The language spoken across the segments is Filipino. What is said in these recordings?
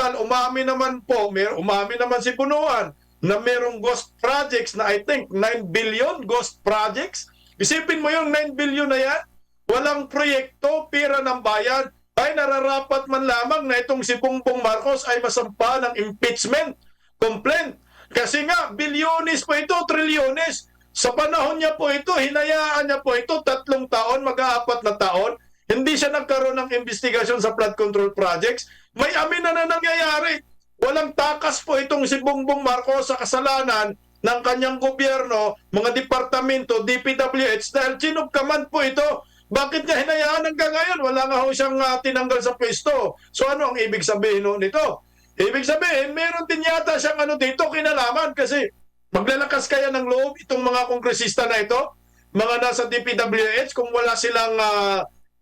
total, umamin naman si Bunuan na merong ghost projects na I think 9 billion ghost projects. Isipin mo yung 9 billion na yan, walang proyekto, pira ng bayan, ay nararapat man lamang na itong si Bongbong Marcos ay masampa ng impeachment complaint. Kasi nga, bilyones po ito, trilyones. Sa panahon niya po ito, hinayaan niya po ito 3 taon, mag-4 na taon. Hindi siya nagkaroon ng investigasyon sa flood control projects. May amin na nangyayari. Walang takas po itong si Bongbong Marcos sa kasalanan ng kanyang gobyerno, mga departamento, DPWH, dahil sinubkaman po ito. Bakit niya hinayaan hanggang ngayon? Wala nga ho siyang tinanggal sa pwesto. So ano ang ibig sabihin nito? Ibig sabihin, meron din yata siyang dito kinalaman kasi maglalakas kaya ng loob itong mga kongresista na ito, mga nasa DPWH, kung wala silang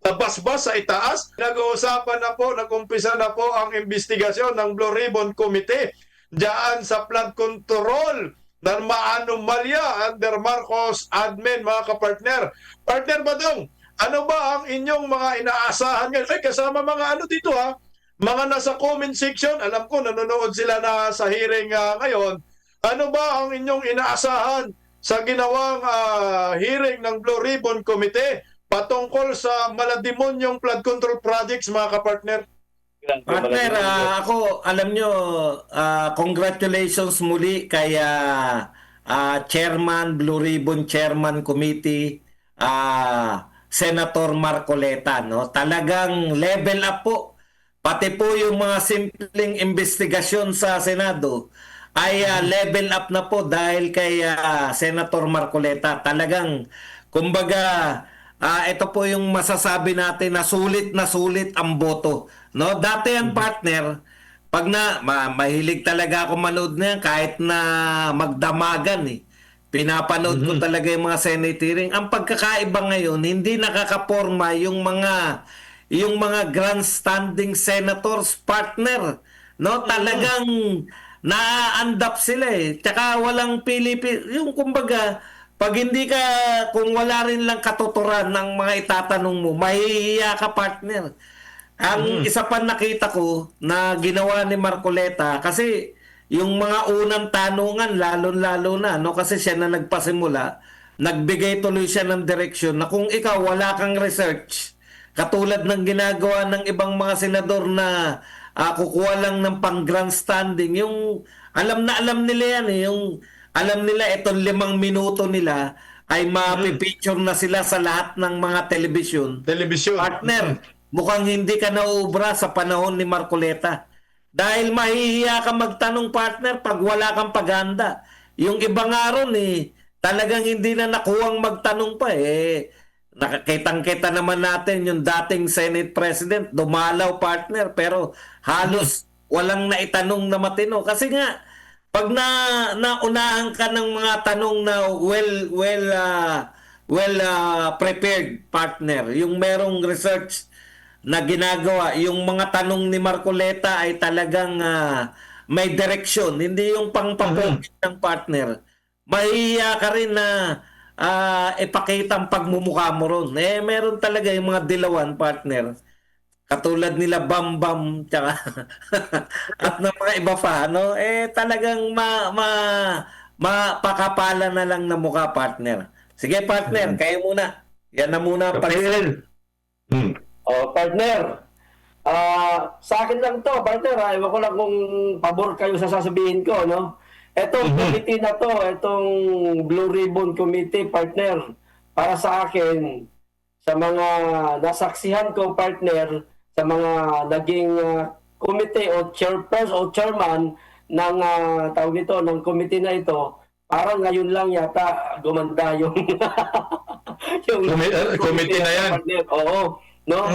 basbas sa itaas. Nag-uusapan na po, nag-umpisa na po ang investigasyon ng Blue Ribbon Committee diyan sa flood control ng maanomalya under Marcos admin, mga kapartner. Partner Badong, ano ba ang inyong mga inaasahan ngayon? Ay, kasama mga dito mga nasa comment section, alam ko nanonood sila na sa hearing ngayon. Ano ba ang inyong inaasahan sa ginawang hearing ng Blue Ribbon Committee patungkol sa maladimonyong flood control projects, mga kapartner? Partner, ako, alam nyo, congratulations muli kay Chairman, Blue Ribbon Chairman Committee, Senator Marcoleta. No? Talagang level up po. Pati po yung mga simpleng investigasyon sa Senado ay level up na po dahil kay Senator Marcoleta. Talagang, kumbaga, ito po yung masasabi natin na sulit ang boto. No? Dati ang partner, pag mahilig talaga ako manood na yan, kahit na magdamagan pinapanood ko talaga yung mga Senate hearing. Ang pagkakaiba ngayon, hindi nakakaporma yung mga grandstanding senators partner. No? Talagang na-andap sila Tsaka walang yung kumbaga, pag hindi ka, kung wala rin lang katuturan ng mga itatanong mo, mahihiya ka partner. Ang isa pa nakita ko na ginawa ni Marcoleta, kasi yung mga unang tanungan, lalo-lalo na, no? Kasi siya na nagpasimula, nagbigay tuloy siya ng direksyon na kung ikaw wala kang research, katulad ng ginagawa ng ibang mga senador na kukuha lang ng pang-grandstanding, yung alam nila yan yung alam nila itong 5 minuto nila ay mapipicture na sila sa lahat ng mga telebisyon. Partner, mukhang hindi ka nauubra sa panahon ni Marcoleta. Dahil mahihiya ka magtanong, partner, pag wala kang paganda. Yung iba nga ron talagang hindi na nakuwang magtanong pa nakakitang-kita naman natin yung dating Senate President, dumalaw partner, pero halos walang naitanong na matino. Kasi nga, pag naunahan ka ng mga tanong na well prepared partner, yung merong research na ginagawa, yung mga tanong ni Marcoleta ay talagang may direksyon, hindi yung pangpapokit ng partner. Mahihiya ka rin na ipakita ang pagmumukha mo ron. Meron talaga yung mga dilawan partner. Katulad nila Bambam tsaka at ng mga iba pa, no? Talagang mapakapala na lang na mukha, partner. Sige, partner, kayo muna. Yan na muna. Partner, sa akin lang to, partner. Ewan ko lang kung pabor kayo sa sasabihin ko, no? Etong committee na to, itong Blue Ribbon Committee, partner, para sa akin, sa mga nasaksihan ko, partner, sa mga naging committee o chairperson o chairman ng tawag nito, ng committee na ito, parang ngayon lang yata gumanda yung committee na yan. Partner. Oo, no?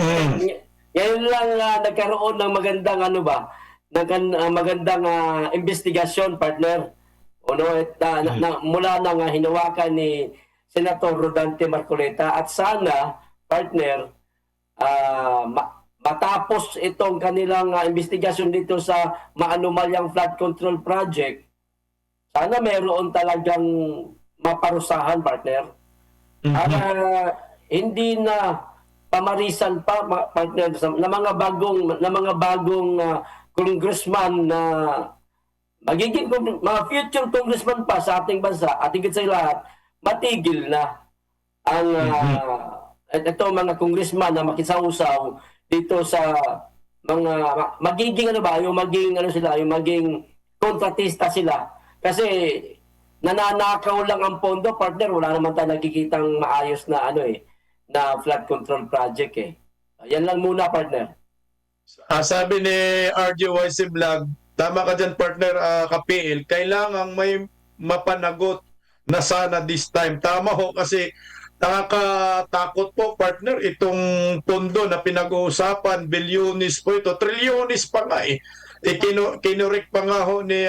Ngayon lang nagkaroon ng magandang magandang investigasyon, partner. O no, mula nang hinawakan ni Senator Rodante Marcoleta, at sana, partner, matapos itong kanilang investigasyon dito sa maanomalyang flood control project, sana meron talagang maparusahan, partner. Para hindi na pamarisan pa, partner, na mga bagong congressman na magiging mga future congressman pa sa ating bansa, at higit sa lahat, matigil na ang ito mga congressman na makisausaw dito sa mga magiging yung maging kontratista sila. Kasi nananakaw lang ang pondo, partner. Wala naman tayo nakikitang maayos na na flood control project eh. Yan lang muna, partner. Sabi ni RJYC Vlog, tama ka dyan, partner, ka-PL, kailangan may mapanagot na sana this time. Tama ho, kasi nakakatakot po, partner, itong pondo na pinag-uusapan, bilyonis po ito, trilyonis pa nga eh. Kinurek pa nga ho ni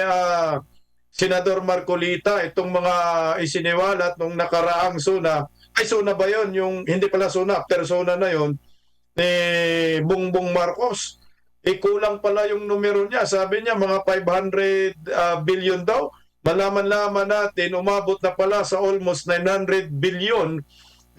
Senador Marcolita itong mga isiniwalat nung nakaraang SONA. Ay, SONA ba yun? Yung, hindi pala SONA, after SONA na yun, ni Bongbong Marcos. Kulang pala yung numero niya. Sabi niya mga 500 billion daw. Malaman-laman natin, umabot na pala sa almost 900 billion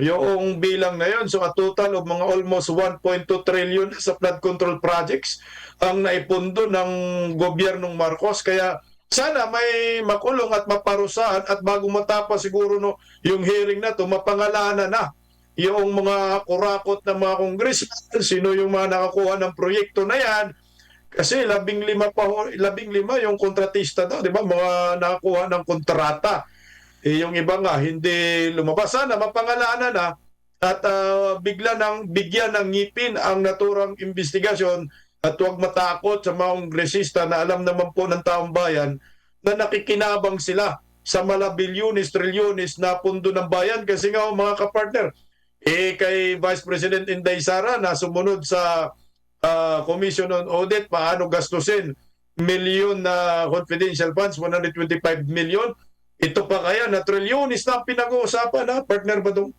yung bilang na yun. So a total of mga almost 1.2 trillion sa flood control projects ang naipundo ng gobyernong Marcos. Kaya sana may makulong at maparusahan, at bago matapos siguro yung hearing na to, mapangalanan na yung mga kurakot ng mga congressman, sino yung mga nakakuha ng proyekto na yan. Kasi 15 yung kontratista daw, di ba? Mga nakakuha ng kontrata. Yung iba nga, hindi lumabas. Sana mapangalanan na at bigyan ng ngipin ang naturang investigasyon, at huwag matakot sa mga kongresista na alam naman po ng taong bayan na nakikinabang sila sa malabilyonis, trilyonis na pundo ng bayan. Kasi nga mga kapartner, kay Vice President Inday Sara na sumunod sa Commission on Audit, paano gastusin milyon na confidential funds, 125 million. Ito pa kaya na trilyonis na pinag-uusapan, ha, partner Badong?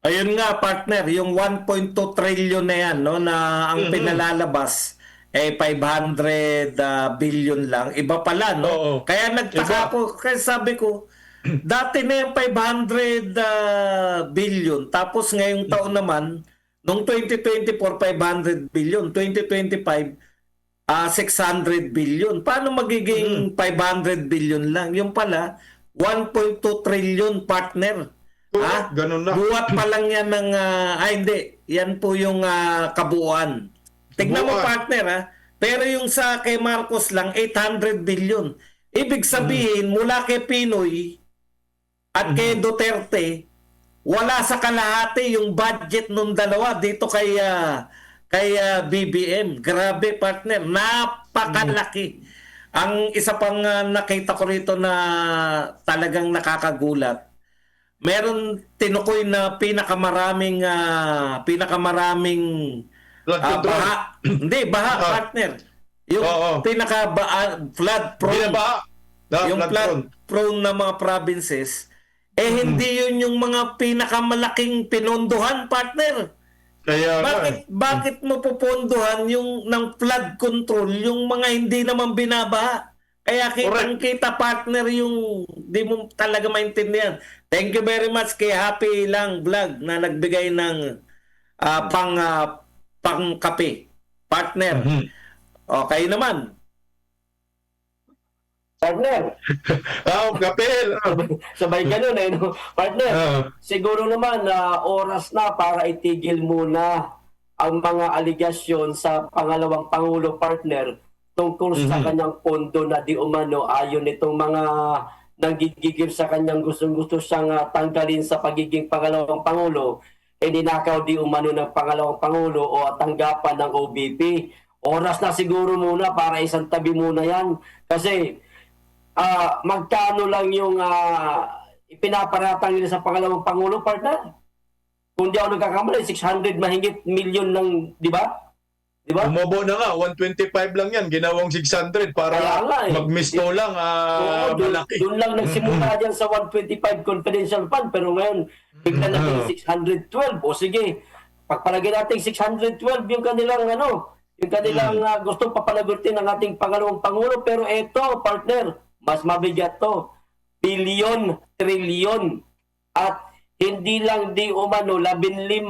Ayun nga, partner, yung 1.2 trillion na yan, no, na ang pinalalabas 500 billion lang. Iba pala, no? Oo. Kaya nagtaka ko, kaya sabi ko, dati na yung 500 billion, tapos ngayong taon naman, noong 2024, 500 billion, 2025, 600 billion. Paano magiging 500 billion lang? Yung pala, 1.2 trillion, partner. Ganun na. Buwat pa lang yan ng... hindi. Yan po yung kabuuan. Tignan mo, partner, ha? Pero yung sa kay Marcos lang, 800 billion. Ibig sabihin, mula kay Pinoy at kay Duterte, wala sa kalahati yung budget nung dalawa dito kay BBM. Grabe, partner. Napakalaki. Ang isa pang nakita ko rito na talagang nakakagulat, meron tinukoy na pinakamaraming baha. Hindi, baha, partner. Yung flood prone. Yung flood prone na mga provinces, hindi yun yung mga pinakamalaking pinondohan, partner. Kaya bakit mo pupondohan yung ng flood control yung mga hindi naman binabaha? Kaya kita partner yung di mo talaga maintindihan. Thank you very much kay Happy Lang Vlog na nagbigay ng pang kape. Partner. Okay naman. Partner. Kapel. Sabay ganun no? Partner, siguro naman na oras na para itigil muna ang mga aligasyon sa pangalawang Pangulo, partner, tungkol sa kanyang pondo na di umano ayon nitong mga nanggigigil sa kanyang gusto siyang tanggalin sa pagiging pangalawang Pangulo, ninakaw di umano ng pangalawang Pangulo o tanggapan ng OBP. Oras na siguro muna para isang tabi muna yan. Kasi magkano lang yung ipinaparatang nila sa pangalawang Pangulo, partner? Kung di ako nagkakamali, 600 mahigit million lang, di ba? Di ba? Umobo na nga, 125 lang yan, ginawang 600 para magmisto lang, malaki. Doon lang nagsimula dyan sa 125 confidential fund, pero ngayon, bigla natin 612. O sige, pagpalagay natin 612 yung kanilang yung kanilang gusto papalagutin ng ating pangalawang Pangulo, pero eto, partner, mas mabigat to. Bilyon, trilyon. At hindi lang di umano 15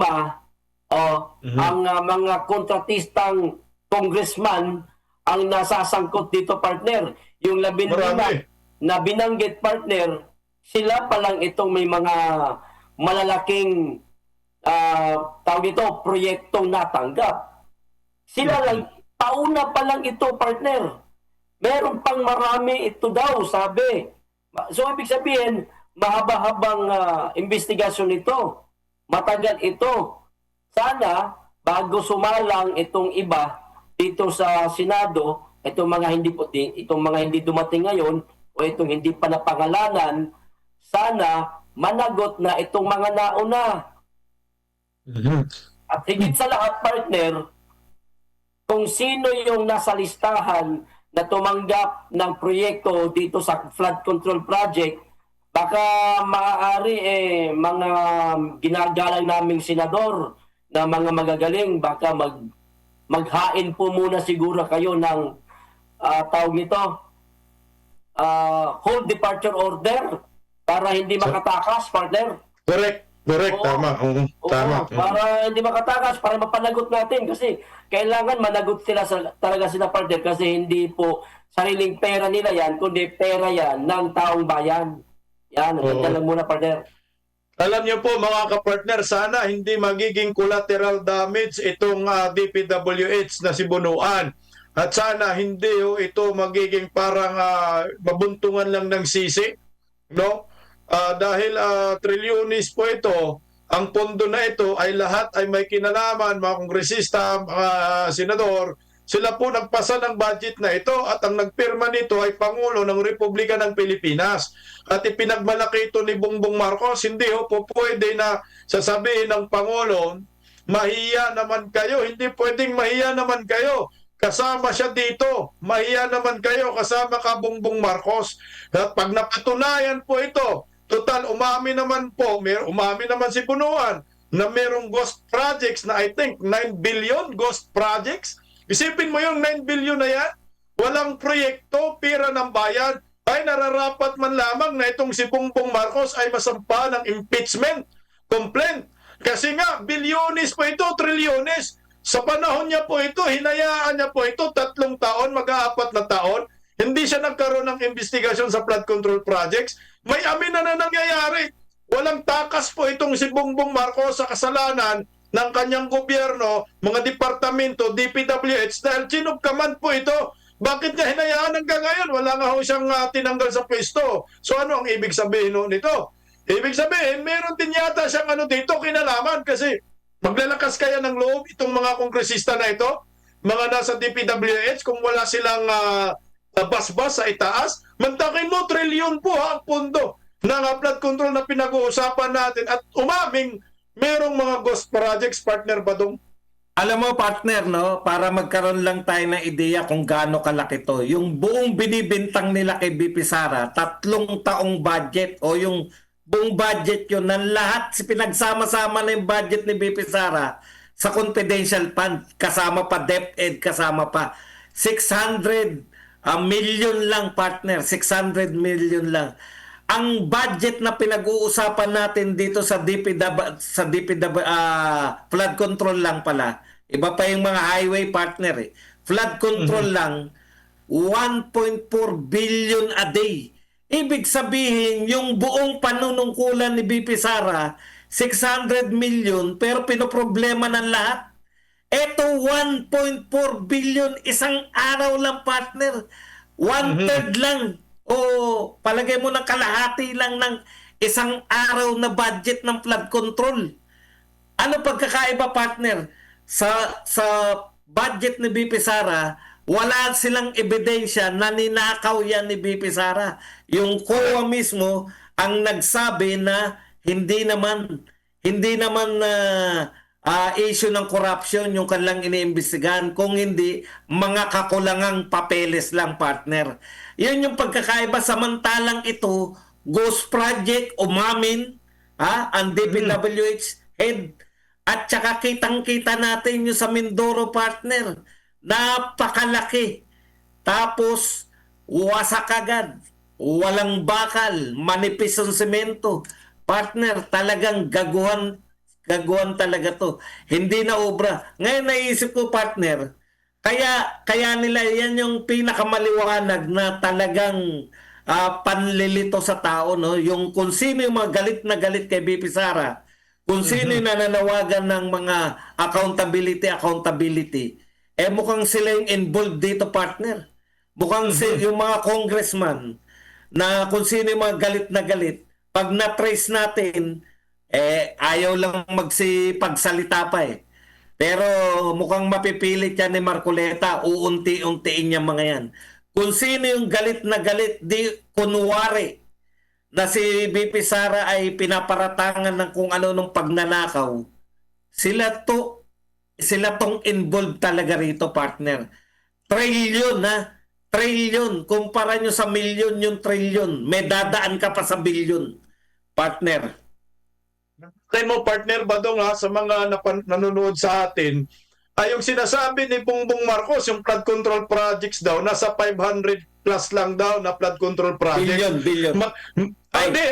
ang mga kontratistang congressman ang nasasangkot dito, partner. Yung 15 Marami. na binanggit, partner, sila pa lang itong may mga malalaking tawag ito, proyektong natanggap. Sila lang, pauna pa lang ito, partner. Meron pang marami ito daw, sabi. So, ibig sabihin, mahaba-habang investigasyon ito. Matagal ito. Sana, bago sumalang itong iba dito sa Senado, itong mga hindi dumating ngayon, o itong hindi pa napangalanan, sana managot na itong mga nauna. At higit sa lahat, partner, kung sino yung nasa listahan na tumanggap ng proyekto dito sa flood control project, baka maaari mga ginagalang naming senador na mga magagaling, baka maghain po muna siguro kayo ng tawag nito, hold departure order para hindi makatakas, partner. Correct. Oo. Tama. Tama. Para hindi makatakas, para mapanagot natin kasi kailangan managot talaga sila, partner, kasi hindi po sariling pera nila yan, kundi pera yan ng taong bayan. Yan, nandiyan lang muna, partner. Alam niyo po mga kapartner, sana hindi magiging collateral damage itong DPWH na si Bunuan. At sana hindi ito magiging parang mabuntungan lang ng sisi, no? Dahil trilyonis po ito, ang pondo na ito ay lahat ay may kinalaman, mga kongresista, mga senador, sila po nagpasa ng budget na ito at ang nagpirma nito ay Pangulo ng Republika ng Pilipinas. At ipinagmalaki ito ni Bongbong Marcos, hindi po pwede na sasabihin ng Pangulo, mahiya naman kayo, hindi pwedeng mahiya naman kayo. Kasama siya dito, mahiya naman kayo, kasama ka Bongbong Marcos. At pag napatunayan po ito, total, umamin naman si Bunuan na merong ghost projects na I think 9 billion ghost projects. Isipin mo yung 9 billion na yan, walang proyekto, pira ng bayan, ay nararapat man lamang na itong si Bongbong Marcos ay masampa ng impeachment complaint. Kasi nga, bilyones po ito, trilyones. Sa panahon niya po ito, hinayaan niya po ito 3 taon, mag-4 na taon. Hindi siya nagkaroon ng investigasyon sa flood control projects. May amin na nangyayari. Walang takas po itong si Bongbong Marcos sa kasalanan ng kanyang gobyerno, mga departamento, DPWH, dahil sinugkaman po ito. Bakit niya hinayaan hanggang ngayon? Wala nga ho siyang tinanggal sa pwesto. So ano ang ibig sabihin nito? Ibig sabihin, meron din yata siyang dito, kinalaman, kasi maglalakas kaya ng loob itong mga kongresista na ito, mga nasa DPWH, kung wala silang basbas sa itaas. Mantakin mo, trilyon po ang pondo ng flood control na pinag-uusapan natin at umaming merong mga ghost projects, partner Badong. Alam mo, partner, no, para magkaroon lang tayo ng ideya kung gaano kalaki to. Yung buong binibintang nila kay BP Sara, 3 taong budget o yung buong budget yun ng lahat, pinagsama-sama na yung budget ni BP Sara sa confidential fund, kasama pa DepEd, kasama pa 600 million lang, partner, 600 million lang. Ang budget na pinag-uusapan natin dito sa flood control lang pala. Iba pa yung mga highway, partner eh. Flood control lang 1.4 billion a day. Ibig sabihin, yung buong panunungkulan ni BP Sara 600 million pero pinoproblema ng lahat. Ito 1.4 billion isang araw lang, partner. 1/3 lang. O palagay mo ng kalahati lang ng isang araw na budget ng flood control. Ano pagkakaiba, partner? Sa budget ni BP Sara, wala silang ebidensya na ninakaw yan ni BP Sara. Yung COA mismo ang nagsabi na hindi naman issue ng corruption yung kanilang iniimbestigahan, kung hindi mga kakulangang papeles lang, partner. Yun yung pagkakaiba. Samantalang ito, ghost project, umamin ang DPWH head. At saka kitang-kita natin yung sa Mindoro, partner. Napakalaki. Tapos, wasak agad. Walang bakal. Manipis ang semento. Partner, talagang gaguhan talaga to. Hindi na obra. Ngayon naisip ko, partner, Kaya nila yan yung pinakamaliwanag na talagang panlilito sa tao, no? Yung kung sino yung mga galit na galit kay BP Sara, kung sino yung nananawagan ng mga accountability, mukhang sila yung involved dito, partner. Mukhang yung mga congressman na kung sino yung mga galit na galit, pag na-trace natin, ayaw lang magsipagsalita pa eh. Pero mukhang mapipilit yan ni Marcoleta, uunti-untiin niya mga yan. Kung sino yung galit na galit, di kunwari na si BP Sara ay pinaparatangan ng kung ano nung pagnanakaw, sila tong involved talaga rito, partner. Trilyon ha? Trilyon. Kumpara nyo sa milyon yung trilyon. May dadaan ka pa sa bilyon, partner. Tingin mo, partner Badong, ha, sa mga nanonood sa atin, ay yung sinasabi ni Bongbong Marcos, yung flood control projects daw, nasa 500 plus lang daw na flood control projects. Billion. Hindi,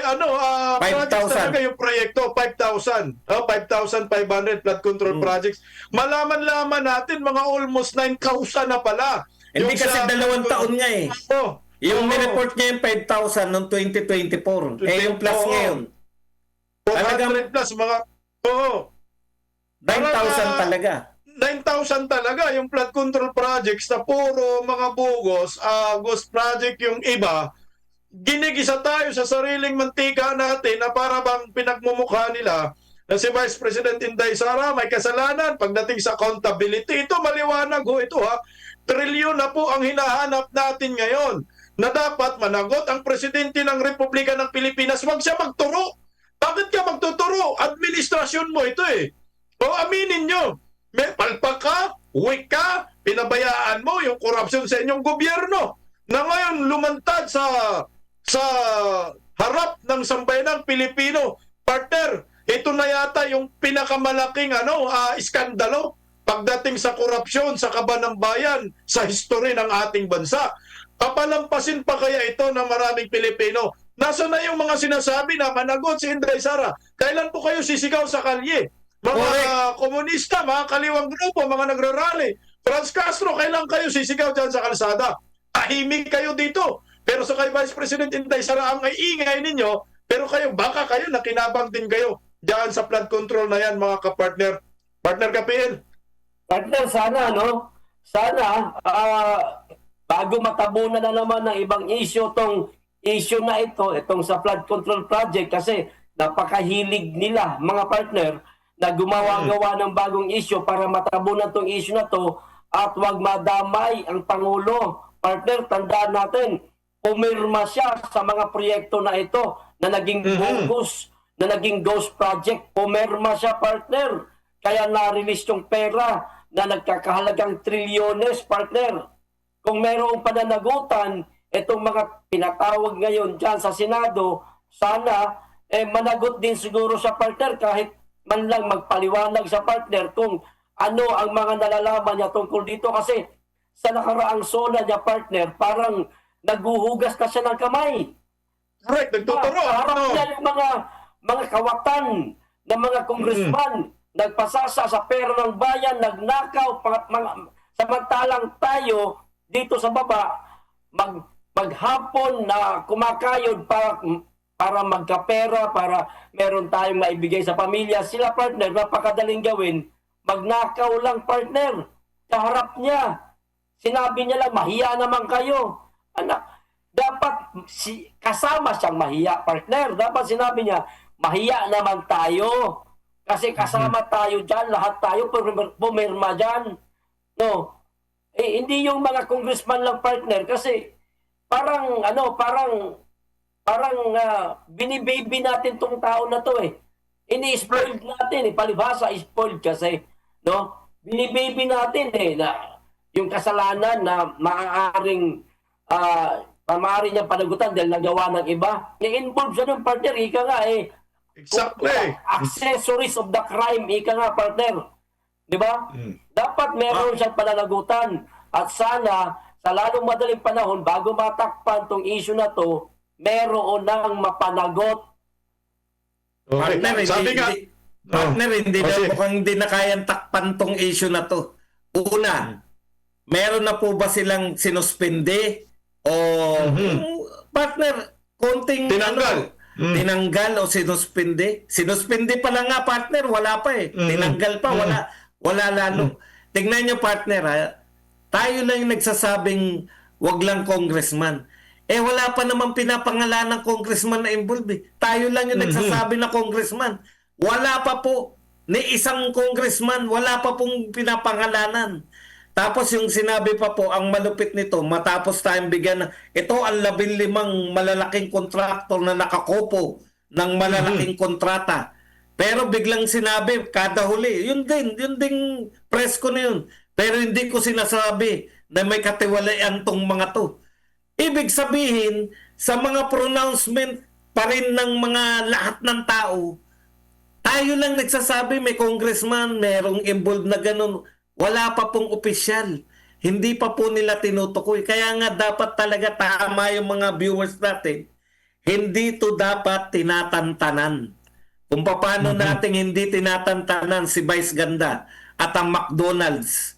projects talaga yung proyekto, 5,000. 5,500 flood control projects. Malaman-laman natin, mga almost 9,000 na pala. Hindi kasi 2 taon nga eh. Yung report niya yung 5,000 noong 2024. Yung plus ngayon. 400 plus mga... 9,000 talaga. 9,000 talaga yung flood control projects na puro mga ghost project yung iba. Ginigisa tayo sa sariling mantika natin na para bang pinagmumukha nila na si Vice President Inday Sara may kasalanan pagdating sa accountability. Ito maliwanag ho ito ha. Trilyon na po ang hinahanap natin ngayon na dapat managot ang Presidente ng Republika ng Pilipinas. Huwag siya magturo. Bakit ka magtuturo? Administrasyon mo ito eh. O aminin nyo. May palpak ka, weak ka, pinabayaan mo yung korupsyon sa inyong gobyerno na ngayon lumantad sa harap ng sambayanang Pilipino. Partner, ito na yata yung pinakamalaking iskandalo pagdating sa korupsyon sa kaban ng bayan sa history ng ating bansa. Papalampasin pa kaya ito ng maraming Pilipino? Nasaan na yung mga sinasabi na managot si Inday Sara? Kailan po kayo sisigaw sa kalye? Mga komunista, mga kaliwang grupo, mga nagrarally. Franz Castro, kailan kayo sisigaw dyan sa kalsada? Tahimik kayo dito. Pero sa kay Vice President Inday Sara, ang ingay ninyo, pero kayo, baka kayo, nakinabang din kayo dyan sa flood control na yan, mga kapartner. Partner Kapiel. Partner, sana, no? Sana, bago matabunan na naman ng ibang issue, issue na itong sa flood control project, kasi napakahilig nila, mga partner, na gumawa-gawa ng bagong issue para matabunan tong issue na to at wag madamay ang Pangulo. Partner, tandaan natin, pumirma siya sa mga proyekto na ito na naging bogus, na naging ghost project. Pumirma siya, partner. Kaya na-release yung pera na nagkakahalagang trilyones, partner. Kung mayroong pananagutan, itong mga pinatawag ngayon dyan sa Senado, sana managot din siguro sa partner kahit man lang magpaliwanag sa partner kung ano ang mga nalalaman niya tungkol dito. Kasi sa nakaraang SONA niya, partner, parang naguhugas ka siya ng kamay. Correct, nagtuturo. Harap niya yung mga kawatan ng mga congressman, nagpasasa sa pera ng bayan, nagnakaw, samantalang tayo dito sa baba, maghapon na kumakayod para magkapera, para meron tayong maibigay sa pamilya. Sila, partner, napakadaling gawin. Magnakaw lang, partner. Kaharap niya. Sinabi niya lang, mahiya naman kayo. Anak, dapat kasama siyang mahiya, partner. Dapat sinabi niya, mahiya naman tayo. Kasi kasama tayo dyan, lahat tayo pumirma dyan. No. Hindi yung mga congressman lang, partner, kasi parang binibaby natin tong tao na to eh. Ini-spoiled natin eh. Palibhasa, spoiled kasi. No? Binibaby natin eh na yung kasalanan na maaaring niyang panagutan dahil nagawa ng iba. I-involve siya ng partner, ika nga eh. Exactly. Accessories of the crime, ika nga, partner. Di ba? Dapat meron siyang pananagutan. At sana, sa lalong madaling panahon, bago matakpan tong issue na to, meron nang mapanagot. Okay. Partner, hindi na mukhang hindi na kayang takpan tong issue na to. Una, Meron na po ba silang sinuspende? O partner, konting Tinanggal. tinanggal o sinuspende? Sinuspende pa lang nga, partner, wala pa eh. Tinanggal pa, wala lalo. Tingnan nyo, partner, ha? Tayo lang yung nagsasabing wag lang congressman. Eh wala pa naman pinapangalan ng congressman na involved eh. Tayo lang yung nagsasabi na congressman. Wala pa po ni isang congressman, wala pa pong pinapangalanan. Tapos yung sinabi pa po, ang malupit nito, matapos tayong bigyan ng, ito ang 15 malalaking kontraktor na nakakopo ng malalaking kontrata. Pero biglang sinabi, kada huli, yun din press ko na yun. Pero hindi ko sinasabi na may katiwalaan tong mga to. Ibig sabihin, sa mga pronouncement pa rin ng mga lahat ng tao, tayo lang nagsasabi may congressman, merong involved na ganun. Wala pa pong opisyal. Hindi pa po nila tinutukoy. Kaya nga dapat talaga tama yung mga viewers natin. Hindi to dapat tinatantanan. Kung paano natin hindi tinatantanan si Vice Ganda at ang McDonald's.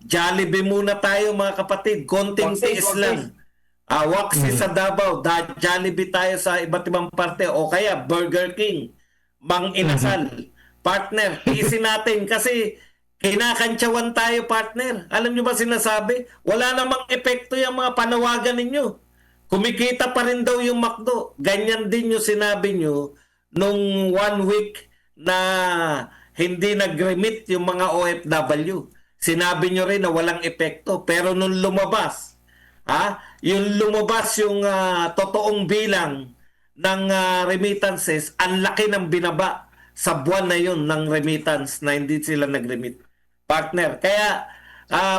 Jollibee muna tayo mga kapatid. Konting tiis lang. Waksi sa Davao. Jollibee tayo sa iba't ibang parte. O kaya Burger King. Mang Inasal. Partner, tiisin natin kasi kinakantsawan tayo, partner. Alam nyo ba sinasabi? Wala namang epekto yung mga panawagan ninyo. Kumikita pa rin daw yung McDo. Ganyan din yung sinabi nyo nung 1 week na hindi nag-remit yung mga OFW. Sinabi nyo rin na walang epekto. Pero nung lumabas, yung lumabas yung totoong bilang ng remittances, ang laki ng binaba sa buwan na yun ng remittance na hindi sila nag-remit. Partner, kaya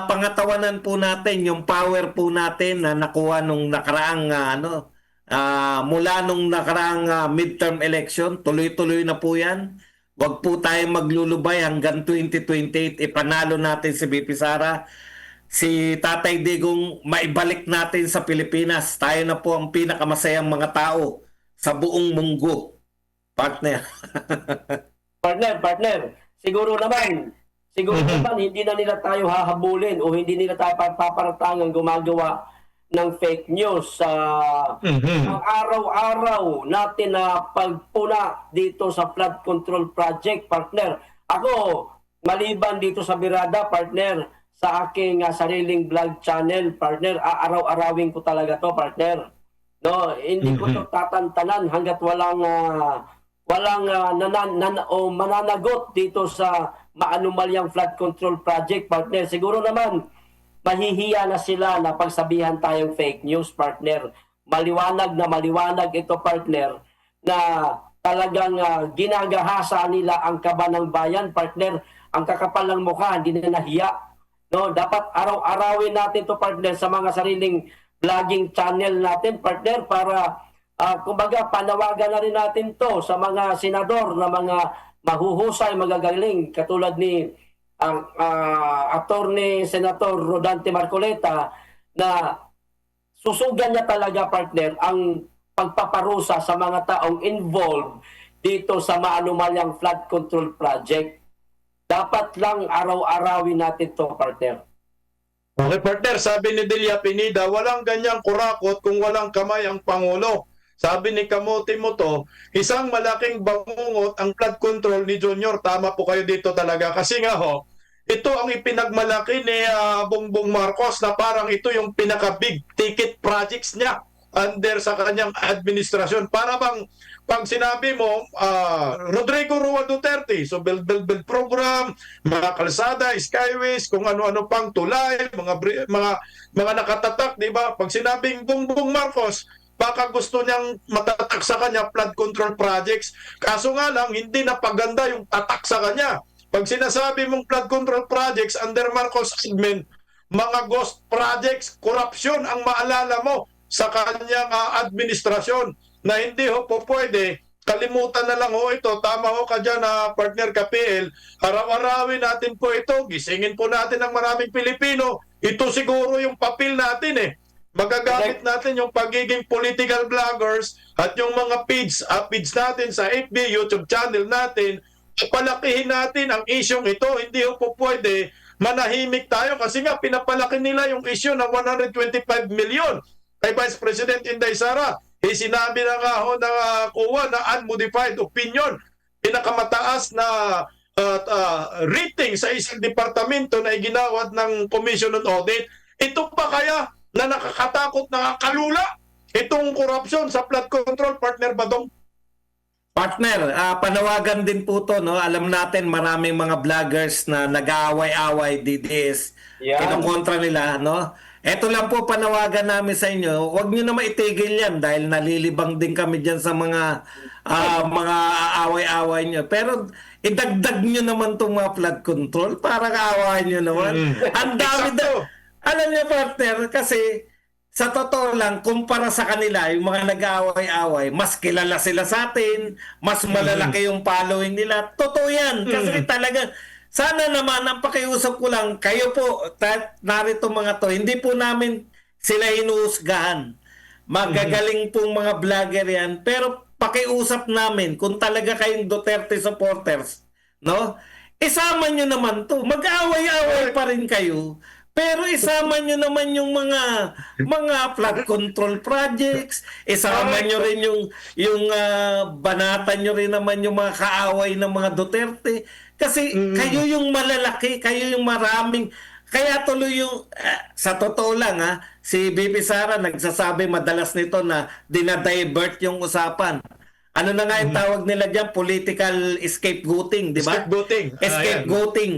pangatawanan po natin yung power po natin na nakuha nung nakaraang mula nung nakaraang midterm election, tuloy-tuloy na po yan. Huwag po tayong maglulubay hanggang 2028, ipanalo natin si BP Sara. Si Tatay Digong maibalik natin sa Pilipinas. Tayo na po ang pinakamasayang mga tao sa buong mundo. Partner. Partner, siguro naman hindi na nila tayo hahabulin o hindi nila tayo paparatangang gumagawa ng fake news sa ang araw-araw natin na pagpuna dito sa flood control project, partner. Ako, maliban dito sa Birada, partner, sa aking sariling vlog channel, partner, aaraw-arawin ko talaga to, partner. No, hindi ko to tatantanan hangga't walang mananagot dito sa maanumalyang flood control project, partner. Siguro naman mahihiya na sila na pagsabihan tayong fake news, partner. Maliwanag ito, partner, na talagang ginagahasa nila ang kaba ng bayan, partner. Ang kakapal ng mukha, hindi na nahiya. No, dapat araw-arawin natin to, partner, sa mga sariling vlogging channel natin, partner, para kumbaga panawagan na rin natin to sa mga senador na mga mahuhusay, magagaling, katulad ni Attorney Senator Rodante Marcoleta, na susugan niya talaga, partner, ang pagpaparusa sa mga taong involved dito sa maanumalyang flood control project. Dapat lang araw-arawin natin to, partner. Okay, partner, sabi ni Delia Pinida, walang ganyang kurakot kung walang kamay ang Pangulo. Sabi ni Kamote Moto, isang malaking bangungot ang flood control ni Junior. Tama po kayo dito talaga. Kasi nga ito ang ipinagmalaki ni Bongbong Marcos na parang ito yung pinaka-big ticket projects niya under sa kanyang administrasyon. Para bang pag sinabi mo, Rodrigo Roa Duterte, so build program, mga kalsada, skyways, kung ano-ano pang tulay, mga nakatatak, di ba? Pag sinabing Bongbong Marcos, baka gusto niyang matatak sa kanya flood control projects. Kaso nga lang, hindi napaganda yung tatak sa kanya. Pag sinasabi mong flood control projects under Marcos admin, mga ghost projects, korupsyon ang maalala mo sa kanyang administrasyon na hindi po pwede. Kalimutan na lang ito. Tama ka dyan partner KPL. Araw-arawin natin po ito. Gisingin po natin ang maraming Pilipino. Ito siguro yung papel natin Magagamit natin yung pagiging political vloggers at yung mga feeds natin sa FB, YouTube channel natin. Palakihin natin ang isyong ito. Hindi po pwede manahimik tayo kasi nga pinapalaki nila yung issue ng 125 million kay Vice President Inday Sara. Sinabi na nga ho ng COA na unmodified opinion, pinakamataas na rating sa isang departamento na iginawad ng Commission on Audit. Ito pa kaya na nakakatakot, nakakalula itong korupsyon sa flood control, partner Badong? Partner, panawagan din po to, no? Alam natin maraming mga vloggers na nag-aaway-away DDS. Yan. Kinukontra nila, no? Ito lang po panawagan namin sa inyo. Huwag niyo na maitigil yan dahil nalilibang din kami diyan sa mga aaway-away niyo. Pero idagdag niyo naman tong mga flood control para kaawayan niyo naman. Ang dami Eksakto. Alam niyo, partner, kasi sa totoo lang, kumpara sa kanila, yung mga nag-aaway-away, mas kilala sila sa atin, mas malalaki yung following nila. Totoo yan. Kasi talaga, sana naman, ang pakiusap ko lang, kayo po, narito mga to, hindi po namin sila hinuhusgahan. Magagaling pong mga vlogger yan. Pero pakiusap namin, kung talaga kayong Duterte supporters, no? Isama nyo naman to. Mag-aaway-aaway pa rin kayo. Pero isama nyo naman yung mga flood control projects, isama nyo rin yung banatan nyo rin naman yung mga kaaway ng mga Duterte. Kasi kayo yung malalaki, kayo yung maraming, kaya tuloy yung, sa totoo lang si Bibi Sara nagsasabi madalas nito na dinadivert yung usapan. Ano na nga yung tawag nila dyan? Political scapegoating, di ba? Scapegoating. Scapegoating.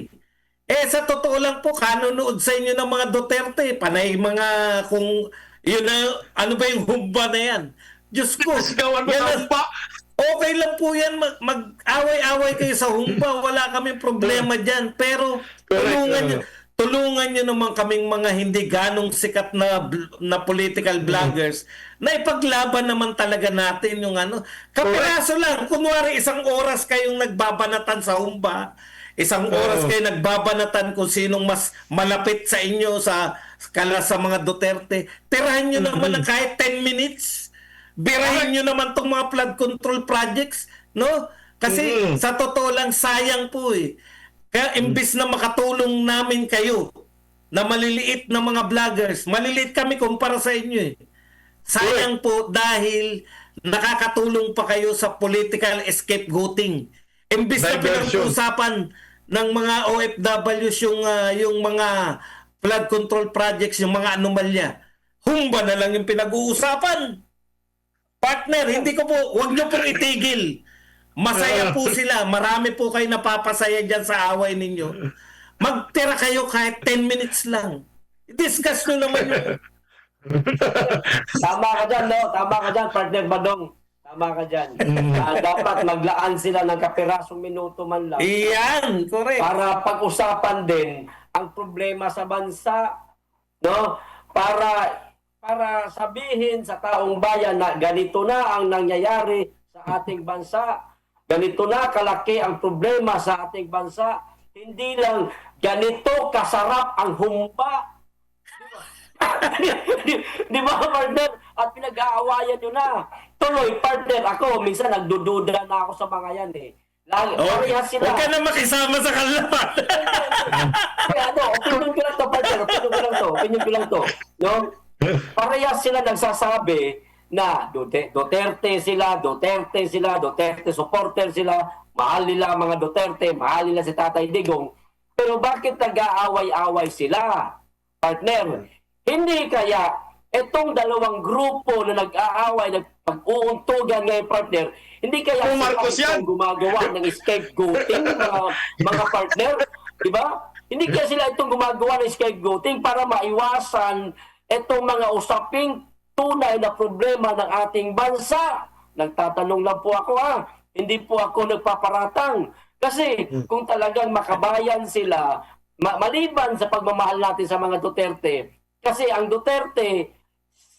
Sa totoo lang po, kanunood sa inyo ng mga Duterte, panay mga kung yun na, ano ba yung humba na yan? Diyos ko. Gawan mo yan sa na- humba. Okay lang po yan, mag-away-away kayo sa humba, wala kaming problema dyan. Pero tulungan nyo naman kaming mga hindi ganong sikat na political vloggers na ipaglaban naman talaga natin yung ano. Kapiraso lang, kunwari isang oras kayong nagbabanatan sa humba, isang oras kayo nagbabanatan kung sinong mas malapit sa inyo sa mga Duterte. Tirahan nyo naman ng kahit 10 minutes. Birahin nyo naman tong mga flood control projects, no? Kasi sa totoo lang, sayang po eh. Kaya imbis na makatulong namin kayo na maliliit na mga vloggers, maliliit kami kumpara sa inyo eh. Sayang po dahil nakakatulong pa kayo sa political scapegoating. Imbis na Diversion. pinag-usapan ng mga OFWs yung mga flood control projects, yung mga anomalya, humba na lang yung pinag-uusapan. Partner, hindi ko po, huwag nyo pong itigil. Masaya po sila. Marami po kayo napapasaya dyan sa away ninyo. Magtira kayo kahit 10 minutes lang. Discuss nyo naman yun. Tama ka dyan, no? Tama ka dyan, partner Badong. Tama ka dyan. Dapat maglaan sila ng kapirasong minuto man lang. Iyan, correct. Para pag-usapan din ang problema sa bansa, no? Para sabihin sa taong bayan na ganito na ang nangyayari sa ating bansa, ganito na kalaki ang problema sa ating bansa, hindi lang ganito kasarap ang humba. Di ba, partner? At pinag-aawayan nyo na. Tuloy, partner, ako, minsan nagdududa na ako sa mga yan eh. Parehas sila. Huwag ka na makisama sa kalaban. Kaya opinion ko lang to, partner. Opinion ko lang to. No? Parehas sila nagsasabi na Duterte sila, Duterte supporter sila, mahal nila ang mga Duterte, mahal nila si Tatay Digong. Pero bakit nag-aaway-away sila, partner? Hindi kaya itong dalawang grupo na nag-aaway, nagpag-uuntugan ngayon, partner, hindi kaya Kung Marcos sila yan. gumagawa ng scapegoating, mga partner? Diba? Hindi kaya sila itong gumagawa ng scapegoating para maiwasan itong mga usaping tunay na problema ng ating bansa. Nagtatanong lang po ako hindi po ako nagpaparatang. Kasi kung talagang makabayan sila, maliban sa pagmamahal natin sa mga Duterte, kasi ang Duterte,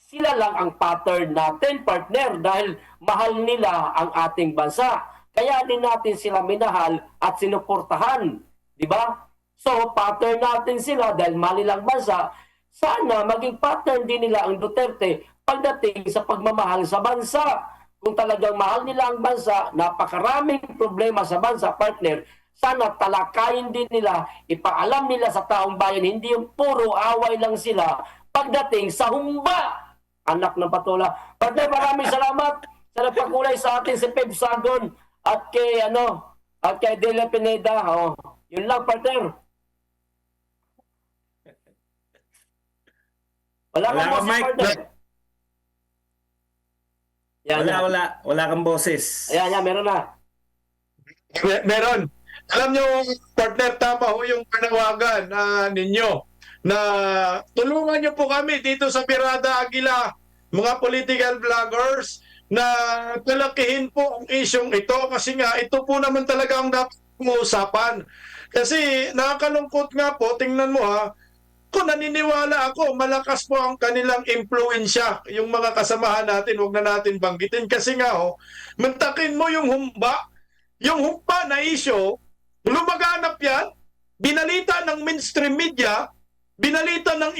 sila lang ang pattern natin, partner, dahil mahal nila ang ating bansa. Kaya din natin sila minahal at sinuportahan. Di ba? So, pattern natin sila dahil mahal nilang bansa. Sana maging pattern din nila ang Duterte pagdating sa pagmamahal sa bansa. Kung talagang mahal nila ang bansa, napakaraming problema sa bansa, partner. sana talakayin din nila, ipaalam nila sa taong bayan, hindi yung puro away lang sila pagdating sa humba. Anak ng patola. Partner, maraming salamat sa nagpakulay sa atin si Peb Sagon at kay Delia Pineda. Oh, yun lang, partner. Wala Wala kang kang boses, mic. partner. Yan, yan. Wala kang boses. Ayan, meron na. Meron. Alam nyo, partner, tama ho yung panawagan ninyo na tulungan nyo po kami dito sa Birada Aguila, mga political vloggers, na talakihin po ang isyong ito kasi nga ito po naman talaga ang dapat usapan. Kasi nakakalungkot nga po, tingnan mo ha, kung naniniwala ako, malakas po ang kanilang impluensya, yung mga kasamahan natin, huwag na natin banggitin. Kasi nga ho, mantakin mo yung humba na issue, lumaganap yan, binalita ng mainstream media, binalita ng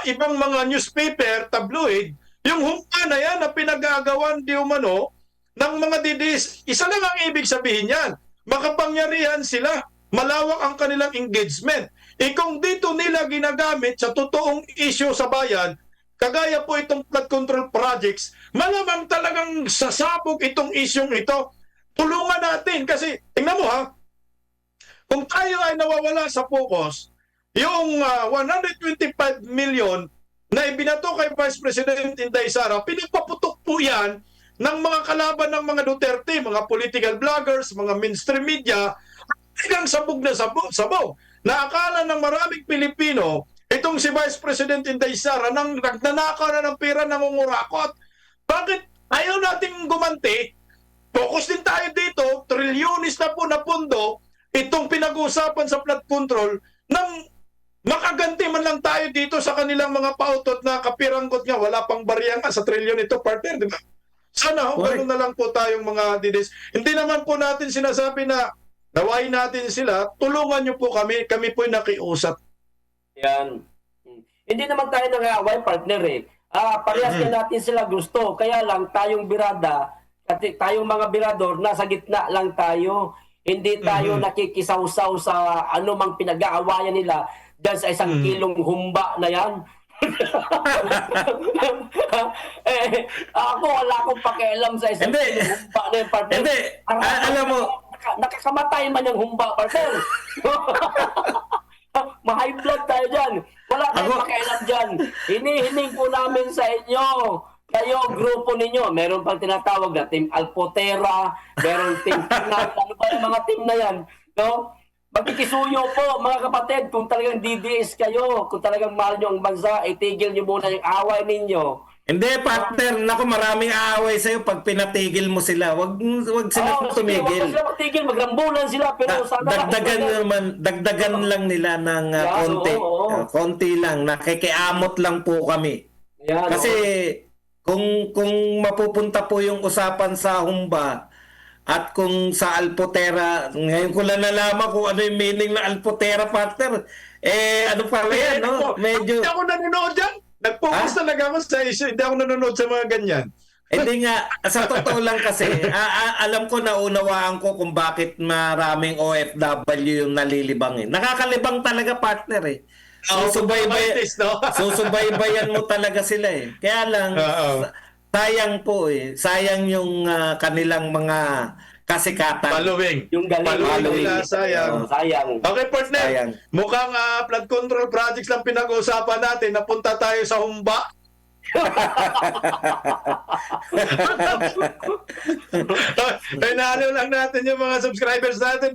ibang mga newspaper, tabloid, yung humpa na yan na pinagagawan di umano ng mga didis. Isa lang ang ibig sabihin yan, makapangyarihan sila, malawak ang kanilang engagement. Kung dito nila ginagamit sa totoong issue sa bayan, kagaya po itong flood control projects, malamang talagang sasabog itong isyong ito. Tulungan natin kasi, tingnan mo ha, kung tayo ay nawawala sa focus, yung 125 million na ibinato kay Vice President Inday Sara, pinapaputok po yan ng mga kalaban ng mga Duterte, mga political vloggers, mga mainstream media, hanggang sabog na sabog. Naakala ng maraming Pilipino, itong si Vice President Inday Sara, nang nagnanakaw na ng pera, nangungurakot. Bakit ayaw nating gumanti? Focus din tayo dito, trilyonis na po na pondo, itong pinag-uusapan sa flood control, nang makaganti man lang tayo dito sa kanilang mga pautot na kapiranggot nga, wala pang bariyang sa trilyon ito, partner, di ba? Sana, gano'n na lang po tayong mga didis. Hindi naman po natin sinasabi na nawain natin sila, tulungan nyo po kami po'y nakiusap. Yan. Hindi naman tayo nang-away, partner eh. Parehas ka natin sila gusto. Kaya lang tayong birada, at tayong mga birador, nasa gitna lang tayo. Hindi tayo nakikisawsaw sa anumang pinag-aawayan nila dahil sa isang kilong humba na yan. Ako wala akong pakialam sa isang kilong humba na yan, partner. Hindi. Alam mo, nakakamatay man yung humba, partner. Ma-high blood tayo dyan. Wala tayong pakialam dyan. Hinihiling po namin sa inyo. Kayo, grupo ninyo, meron pang tinatawag na Team Alpotera, meron Team Pinal, ano ba yung mga team na yan? No? Magkikisuyo po, mga kapatid, kung talagang DDS kayo, kung talagang mahal nyo ang bansa, itigil nyo muna yung away ninyo. hindi, partner, naku, maraming aaway sa'yo pag pinatigil mo sila. Wag sila tumigil. Huwag sila matigil, magrambulan sila, pero sana... Dagdagan lang nila ng konti. Konti lang, nakikiamot lang po kami. Yan, Kasi kung mapupunta po yung usapan sa humba at kung sa Alpotera, ngayon ko lang nalaman kung ano yung meaning ng Alpotera, partner. Ano pala yan, no? Medyo... Hindi ako nanonood dyan. Nag-focus talaga ako sa issue. Hindi ako nanonood sa mga ganyan. Hindi nga, sa totoo lang kasi, alam ko, naunawaan ko kung bakit maraming OFW yung nalilibang eh. Nakakalibang talaga, partner eh. Susubaybayan mo talaga sila eh. Kaya lang, sayang po eh. Sayang yung kanilang mga kasikatan. Paluwing. Yung galing. Paluwing nila, sayang. Sayang. Okay, partner. Sayang. Mukhang flood control projects lang pinag-uusapan natin. Napunta tayo sa humba. Ay, naano lang natin yung mga subscribers natin.